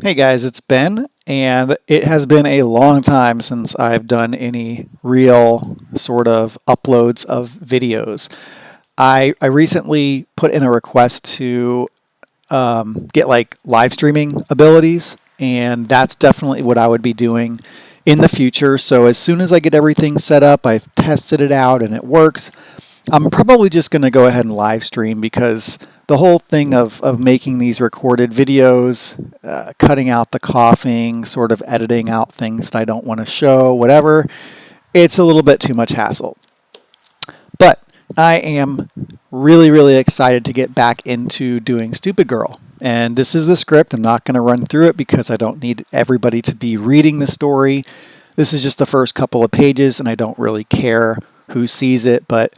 Hey guys, it's Ben, and it has been a long time since I've done any real sort of uploads of videos. I recently put in a request to get like live streaming abilities, and that's definitely what I would be doing in the future. So as soon as I get everything set up, I've tested it out and it works, I'm probably just going to go ahead and live stream because the whole thing of making these recorded videos, cutting out the coughing, sort of editing out things that I don't want to show, whatever, it's a little bit too much hassle. But I am really, really excited to get back into doing Stupid Girl. And this is the script. I'm not going to run through it because I don't need everybody to be reading the story. This is just the first couple of pages, and I don't really care who sees it, but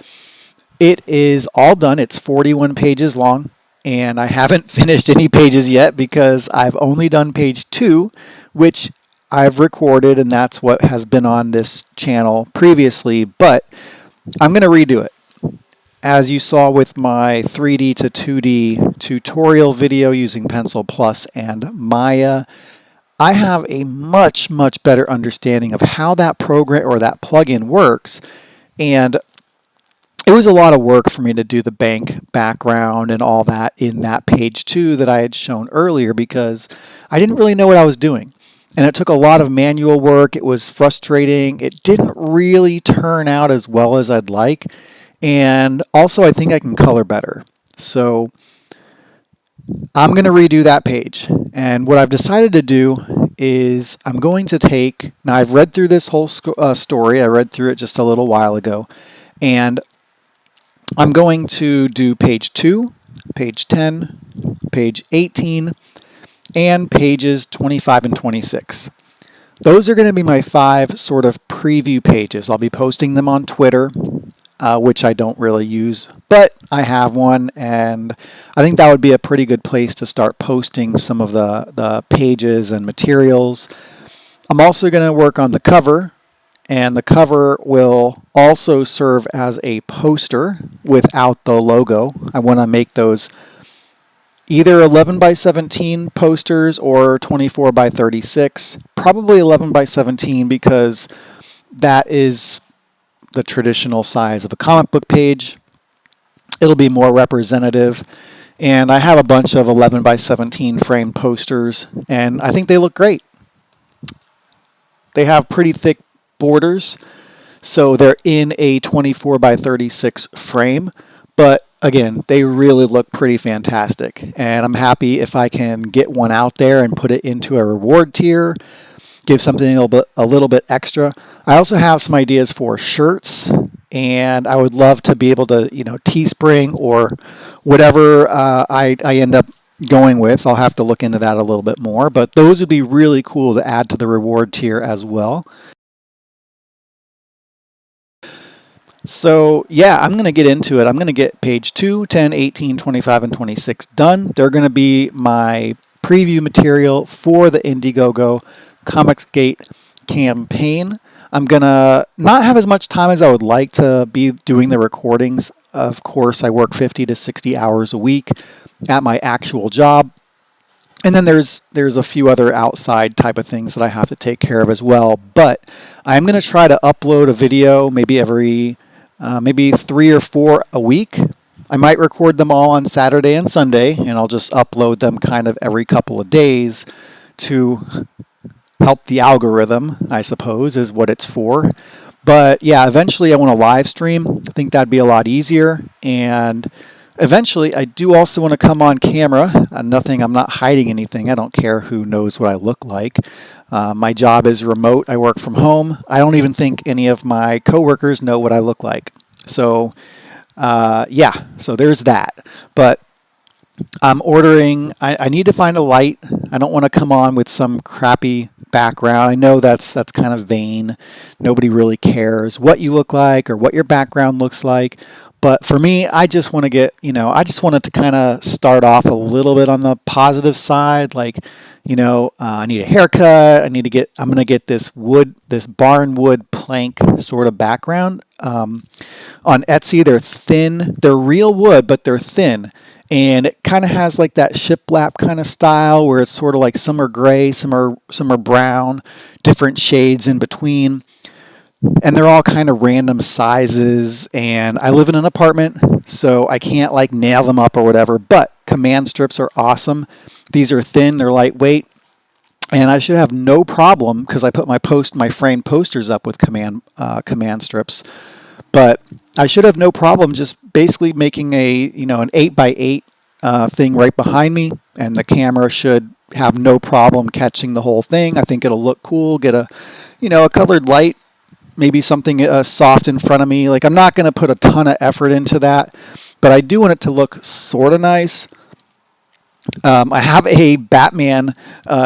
it is all done. It's 41 pages long, and I haven't finished any pages yet because I've only done page 2, which I've recorded, and that's what has been on this channel previously, but I'm going to redo it. As you saw with my 3D to 2D tutorial video using Pencil Plus and Maya, I have a much, much better understanding of how that program or that plugin works, and it was a lot of work for me to do the bank background and all that in that page 2 that I had shown earlier because I didn't really know what I was doing. And it took a lot of manual work. It was frustrating. It didn't really turn out as well as I'd like. And also, I think I can color better. So I'm going to redo that page. And what I've decided to do is I'm going to take, now I've read through this whole story. I read through it just a little while ago. And I'm going to do page 2, page 10, page 18, and pages 25 and 26. Those are going to be my 5 sort of preview pages. I'll be posting them on Twitter, which I don't really use, but I have one, and I think that would be a pretty good place to start posting some of the pages and materials. I'm also going to work on the cover. And the cover will also serve as a poster without the logo. I want to make those either 11 by 17 posters or 24 by 36. Probably 11 by 17 because that is the traditional size of a comic book page. It'll be more representative. And I have a bunch of 11 by 17 frame posters, and I think they look great. They have pretty thick borders, so they're in a 24 by 36 frame, but again, they really look pretty fantastic, and I'm happy if I can get one out there and put it into a reward tier, give something a little bit extra. I also have some ideas for shirts, and I would love to be able to, Teespring or whatever I end up going with. I'll have to look into that a little bit more, but those would be really cool to add to the reward tier as well. So yeah, I'm going to get into it. I'm going to get page 2, 10, 18, 25, and 26 done. They're going to be my preview material for the Indiegogo ComicsGate campaign. I'm going to not have as much time as I would like to be doing the recordings. Of course, I work 50 to 60 hours a week at my actual job. And then there's a few other outside type of things that I have to take care of as well. But I'm going to try to upload a video maybe every maybe 3 or 4 a week. I might record them all on Saturday and Sunday, and I'll just upload them kind of every couple of days to help the algorithm, I suppose, is what it's for. But yeah, eventually I want to live stream. I think that'd be a lot easier. And eventually I do also want to come on camera. I'm not hiding anything. I don't care who knows what I look like. My job is remote. I work from home. I don't even think any of my coworkers know what I look like. So yeah, so there's that. But I'm ordering, I need to find a light. I don't want to come on with some crappy background. I know that's kind of vain. Nobody really cares what you look like or what your background looks like. But for me, I just want to get, I just wanted to kind of start off a little bit on the positive side. Like, I need a haircut. I'm going to get this barn wood plank sort of background. On Etsy, they're thin. They're real wood, but they're thin. and it kind of has like that shiplap kind of style where it's sort of like some are gray, some are brown, different shades in between, and they're all kind of random sizes. And I live in an apartment, so I can't like nail them up or whatever, but command strips are awesome. These are thin, they're lightweight, and I should have no problem because I put my framed posters up with command strips. But I should have no problem just basically making an 8x8 thing right behind me, and the camera should have no problem catching the whole thing. I think it'll look cool. Get a colored light, maybe something soft in front of me. Like, I'm not going to put a ton of effort into that, but I do want it to look sort of nice. I have a Batman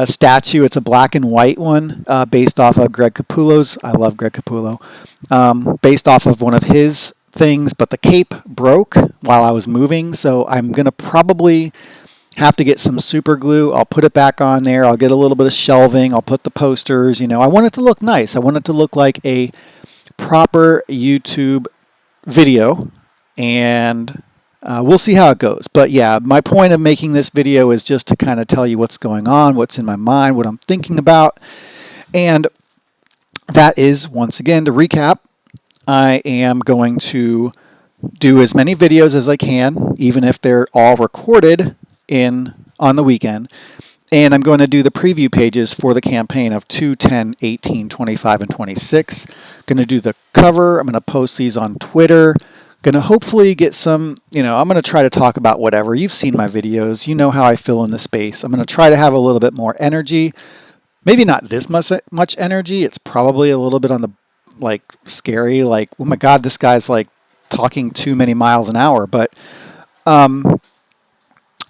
statue. It's a black and white one based off of Greg Capullo's. I love Greg Capullo. Based off of one of his things, but the cape broke while I was moving, so I'm going to probably have to get some super glue. I'll put it back on there. I'll get a little bit of shelving. I'll put the posters. I want it to look nice. I want it to look like a proper YouTube video, and we'll see how it goes. But yeah, my point of making this video is just to kind of tell you what's going on, what's in my mind, what I'm thinking about. And that is, once again, to recap, I am going to do as many videos as I can, even if they're all recorded on the weekend. And I'm going to do the preview pages for the campaign of 2, 10, 18, 25, and 26. I'm going to do the cover. I'm going to post these on Twitter. Going to hopefully get some, I'm going to try to talk about whatever. You've seen my videos. You know how I feel in the space. I'm going to try to have a little bit more energy. Maybe not this much energy. It's probably a little bit on the, scary, oh my God, this guy's, talking too many miles an hour. But,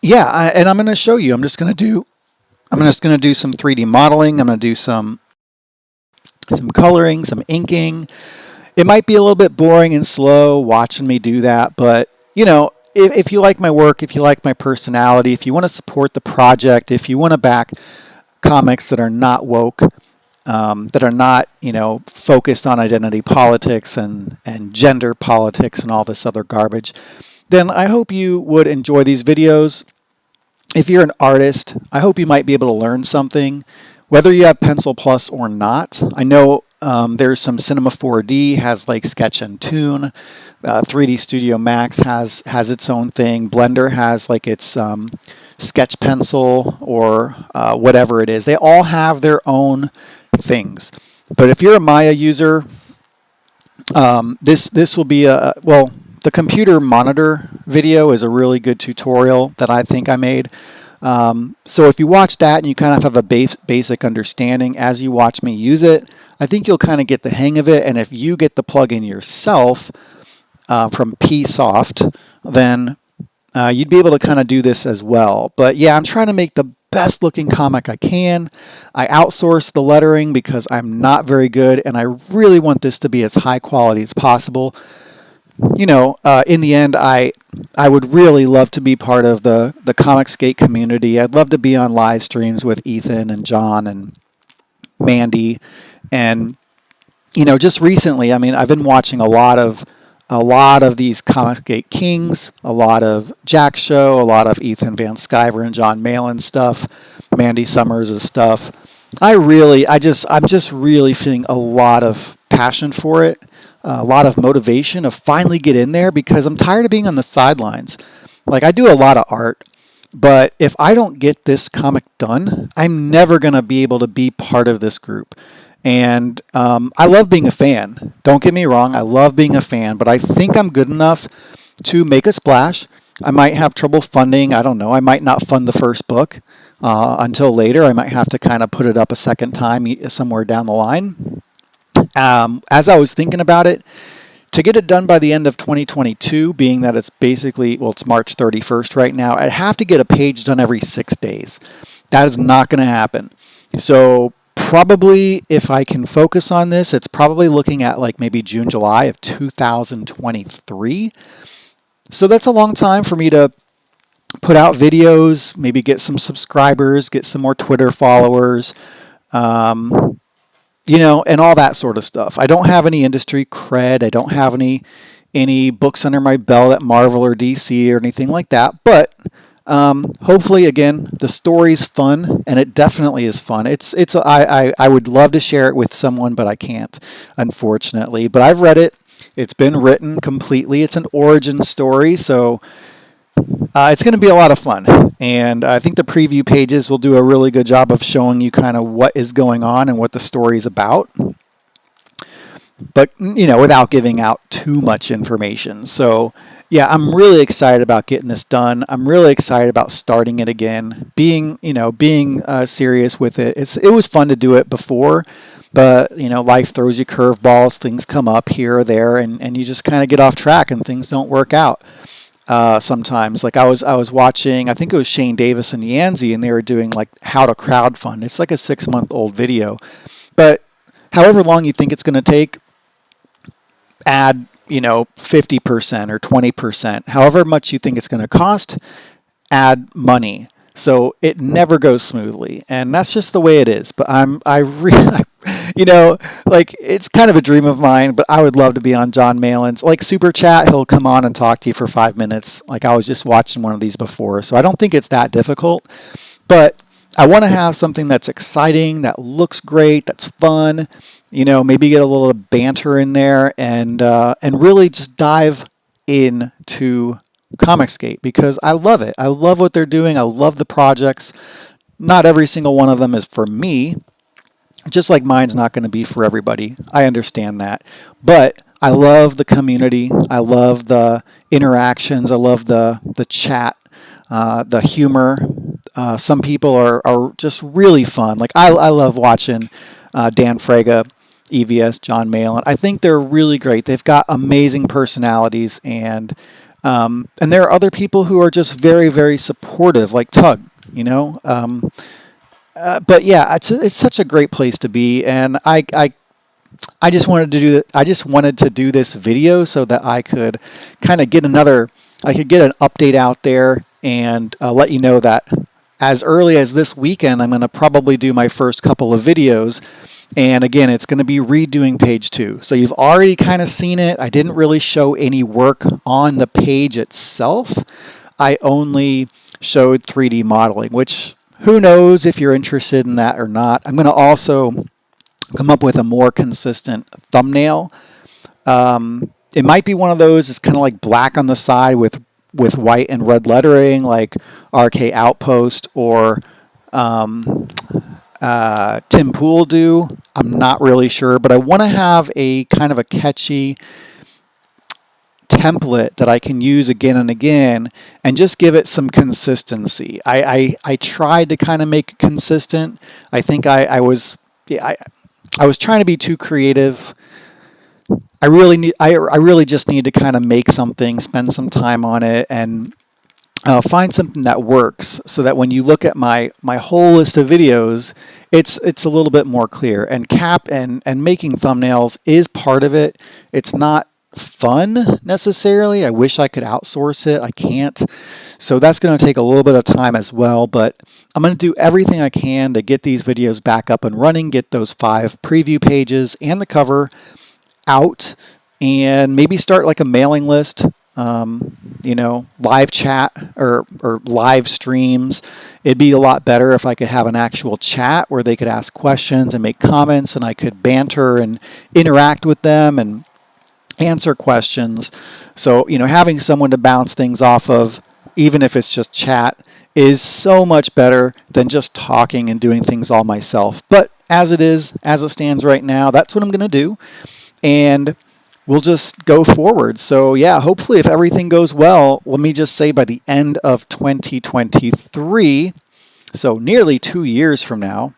yeah, and I'm going to show you. I'm just going to do some 3D modeling. I'm going to do some coloring, some inking. It might be a little bit boring and slow watching me do that, but, if you like my work, if you like my personality, if you want to support the project, if you want to back comics that are not woke, that are not, focused on identity politics and gender politics and all this other garbage, then I hope you would enjoy these videos. If you're an artist, I hope you might be able to learn something, whether you have Pencil Plus or not. I know there's some Cinema 4D has Sketch and Tune. 3D Studio Max has its own thing. Blender has its Sketch Pencil or whatever it is. They all have their own things. But if you're a Maya user, this will be the computer monitor video is a really good tutorial that I think I made. So if you watch that and you kind of have a basic understanding as you watch me use it, I think you'll kind of get the hang of it. And if you get the plugin yourself from PSoft, then you'd be able to kind of do this as well. But yeah, I'm trying to make the best looking comic I can. I outsource the lettering because I'm not very good, and I really want this to be as high quality as possible. In the end, I would really love to be part of the ComicsGate community. I'd love to be on live streams with Ethan and John and Mandy. And, just recently, I've been watching a lot of these ComicsGate Kings, a lot of Jack's show, a lot of Ethan Van Sciver and John Malin's stuff, Mandy Summers' stuff. I'm just really feeling a lot of passion for it. A lot of motivation to finally get in there because I'm tired of being on the sidelines. I do a lot of art, but if I don't get this comic done, I'm never going to be able to be part of this group. And I love being a fan. Don't get me wrong, I love being a fan, but I think I'm good enough to make a splash. I might have trouble funding. I don't know. I might not fund the first book until later. I might have to kind of put it up a second time somewhere down the line. As I was thinking about it, to get it done by the end of 2022, being that it's it's March 31st right now, I'd have to get a page done every 6 days. That is not going to happen. So probably if I can focus on this, it's probably looking at maybe June, July of 2023. So that's a long time for me to put out videos, maybe get some subscribers, get some more Twitter followers, and all that sort of stuff. I don't have any industry cred. I don't have any any books under my belt at Marvel or DC or anything like that. But hopefully, again, the story's fun, and it definitely is fun. I would love to share it with someone, but I can't, unfortunately. But I've read it. It's been written completely. It's an origin story, so it's going to be a lot of fun. And I think the preview pages will do a really good job of showing you kind of what is going on and what the story is about, but without giving out too much information. So yeah, I'm really excited about getting this done. I'm really excited about starting it again, being serious with it. It was fun to do it before, but life throws you curveballs. Things come up here or there, and you just kind of get off track, and things don't work out. Sometimes, like I was watching, I think it was Shane Davis and Yanzi, and they were doing like how to crowdfund. It's like a 6-month-old video, but however long you think it's going to take, add 50% or 20%, however much you think it's going to cost, add money. So it never goes smoothly, and that's just the way it is. But I really, like it's kind of a dream of mine, but I would love to be on John Malin's like Super Chat. He'll come on and talk to you for 5 minutes. Like I was just watching one of these before, so I don't think it's that difficult. But I want to have something that's exciting, that looks great, that's fun. Maybe get a little banter in there, and really just dive into ComicsGate, because I love it. I love what they're doing. I love the projects. Not every single one of them is for me, just like mine's not going to be for everybody. I understand that. But I love the community. I love the interactions. I love the chat, the humor. Some people are just really fun. Like I love watching Dan Fraga, EVS, John Malin. I think they're really great. They've got amazing personalities, and there are other people who are just very, very supportive, like Tug. But yeah, it's such a great place to be, and I just wanted to do this video so that I could kind of get an update out there, and let you know that as early as this weekend, I'm going to probably do my first couple of videos. And again, it's going to be redoing page 2. So you've already kind of seen it. I didn't really show any work on the page itself. I only showed 3D modeling, which who knows if you're interested in that or not. I'm going to also come up with a more consistent thumbnail. It might be one of those, it's kind of like black on the side with white and red lettering, like RK Outpost or Tim Pool do. I'm not really sure, but I want to have a kind of a catchy template that I can use again and again, and just give it some consistency. I tried to kind of make it consistent. I think I was trying to be too creative. I really just need to kind of make something, spend some time on it, and find something that works, so that when you look at my whole list of videos, it's a little bit more clear. And and making thumbnails is part of it. It's not fun necessarily. I wish I could outsource it. I can't. So that's going to take a little bit of time as well, but I'm going to do everything I can to get these videos back up and running, get those 5 preview pages and the cover out, and maybe start like a mailing list, live chat or live streams. It'd be a lot better if I could have an actual chat where they could ask questions and make comments, and I could banter and interact with them and answer questions. So, having someone to bounce things off of, even if it's just chat, is so much better than just talking and doing things all myself. But as it stands right now, that's what I'm going to do. And we'll just go forward. So yeah, hopefully if everything goes well, let me just say by the end of 2023, so nearly 2 years from now,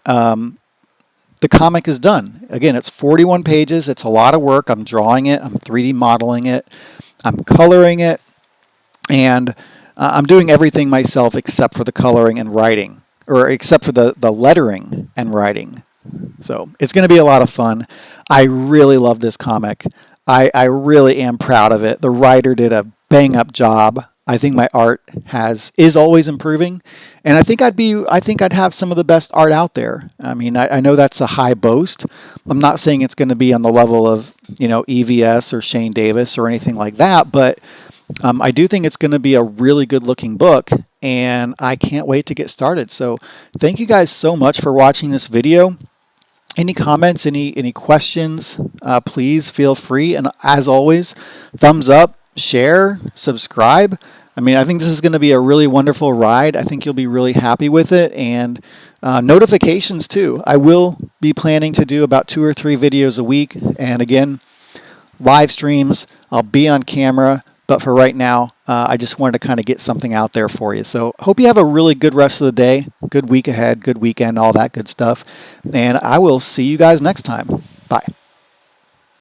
the comic is done. Again, it's 41 pages. It's a lot of work. I'm drawing it. I'm 3D modeling it. I'm coloring it. And I'm doing everything myself except for the coloring and writing, or except for the lettering and writing. So it's going to be a lot of fun. I really love this comic. I really am proud of it. The writer did a bang-up job. I think my art is always improving, and I think I'd have some of the best art out there. I mean, I know that's a high boast. I'm not saying it's going to be on the level of, EVS or Shane Davis or anything like that, but I do think it's going to be a really good looking book, and I can't wait to get started. So thank you guys so much for watching this video. Any comments, any questions, please feel free. And as always, thumbs up, share, subscribe. I mean, I think this is going to be a really wonderful ride. I think you'll be really happy with it. And notifications too. I will be planning to do about 2 or 3 videos a week. And again, live streams. I'll be on camera. But for right now, I just wanted to kind of get something out there for you. So hope you have a really good rest of the day, good week ahead, good weekend, all that good stuff. And I will see you guys next time. Bye.